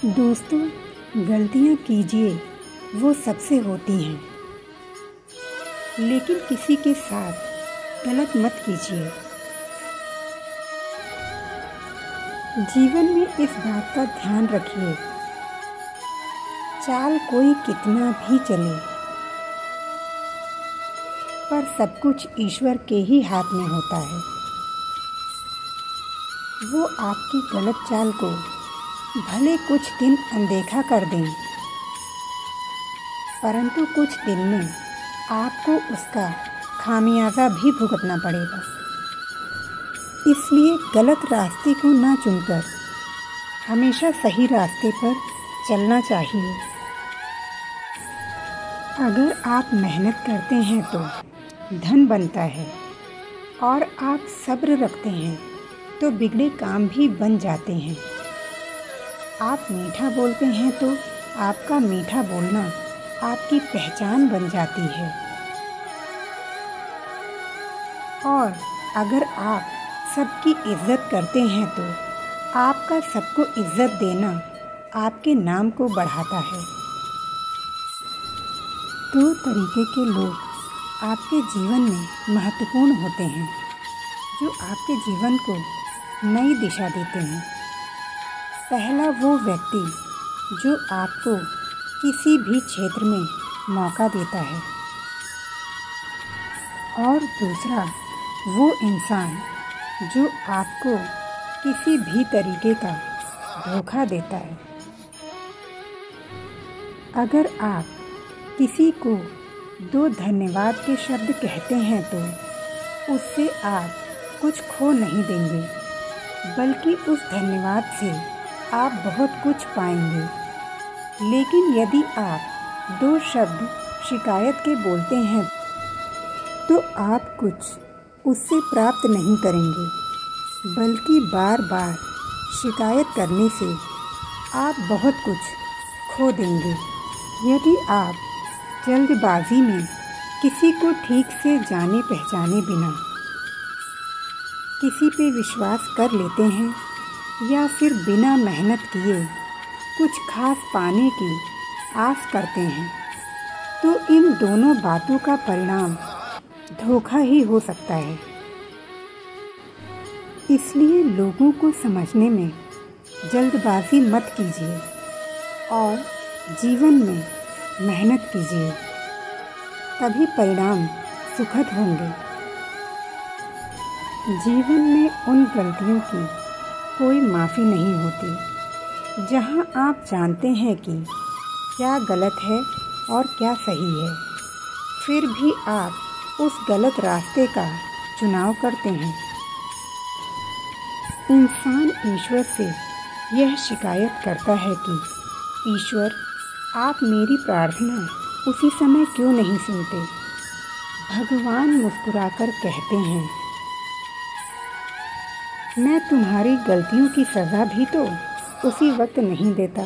दोस्तों, गलतियाँ कीजिए वो सबसे होती हैं, लेकिन किसी के साथ गलत मत कीजिए। जीवन में इस बात का ध्यान रखिए, चाल कोई कितना भी चले, पर सब कुछ ईश्वर के ही हाथ में होता है। वो आपकी गलत चाल को भले कुछ दिन अनदेखा कर दें, परंतु कुछ दिन में आपको उसका खामियाजा भी भुगतना पड़ेगा। इसलिए गलत रास्ते को ना चुनकर हमेशा सही रास्ते पर चलना चाहिए। अगर आप मेहनत करते हैं तो धन बनता है, और आप सब्र रखते हैं तो बिगड़े काम भी बन जाते हैं। आप मीठा बोलते हैं तो आपका मीठा बोलना आपकी पहचान बन जाती है। और अगर आप सबकी इज्जत करते हैं तो आपका सबको इज्जत देना आपके नाम को बढ़ाता है। 2 तरीके के लोग आपके जीवन में महत्वपूर्ण होते हैं, जो आपके जीवन को नई दिशा देते हैं। पहला वो व्यक्ति जो आपको किसी भी क्षेत्र में मौका देता है, और दूसरा वो इंसान जो आपको किसी भी तरीके का धोखा देता है। अगर आप किसी को 2 धन्यवाद के शब्द कहते हैं तो उससे आप कुछ खो नहीं देंगे, बल्कि उस धन्यवाद से आप बहुत कुछ पाएंगे। लेकिन यदि आप 2 शब्द शिकायत के बोलते हैं तो आप कुछ उससे प्राप्त नहीं करेंगे, बल्कि बार बार शिकायत करने से आप बहुत कुछ खो देंगे। यदि आप जल्दबाजी में किसी को ठीक से जाने पहचाने बिना किसी पे विश्वास कर लेते हैं, या फिर बिना मेहनत किए कुछ खास पाने की आस करते हैं, तो इन दोनों बातों का परिणाम धोखा ही हो सकता है। इसलिए लोगों को समझने में जल्दबाजी मत कीजिए और जीवन में मेहनत कीजिए, तभी परिणाम सुखद होंगे। जीवन में उन गलतियों की कोई माफ़ी नहीं होती जहां आप जानते हैं कि क्या गलत है और क्या सही है, फिर भी आप उस गलत रास्ते का चुनाव करते हैं। इंसान ईश्वर से यह शिकायत करता है कि ईश्वर, आप मेरी प्रार्थना उसी समय क्यों नहीं सुनते। भगवान मुस्कुराकर कहते हैं, मैं तुम्हारी गलतियों की सज़ा भी तो उसी वक्त नहीं देता।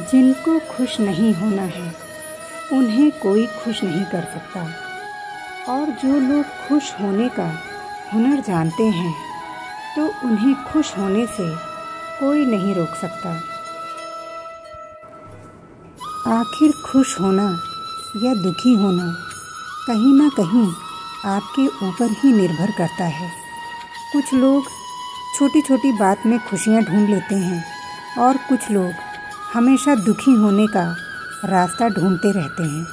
जिनको खुश नहीं होना है उन्हें कोई खुश नहीं कर सकता, और जो लोग खुश होने का हुनर जानते हैं तो उन्हें खुश होने से कोई नहीं रोक सकता। आखिर खुश होना या दुखी होना कहीं ना कहीं आपके ऊपर ही निर्भर करता है। कुछ लोग छोटी छोटी बात में खुशियाँ ढूंढ लेते हैं, और कुछ लोग हमेशा दुखी होने का रास्ता ढूंढते रहते हैं।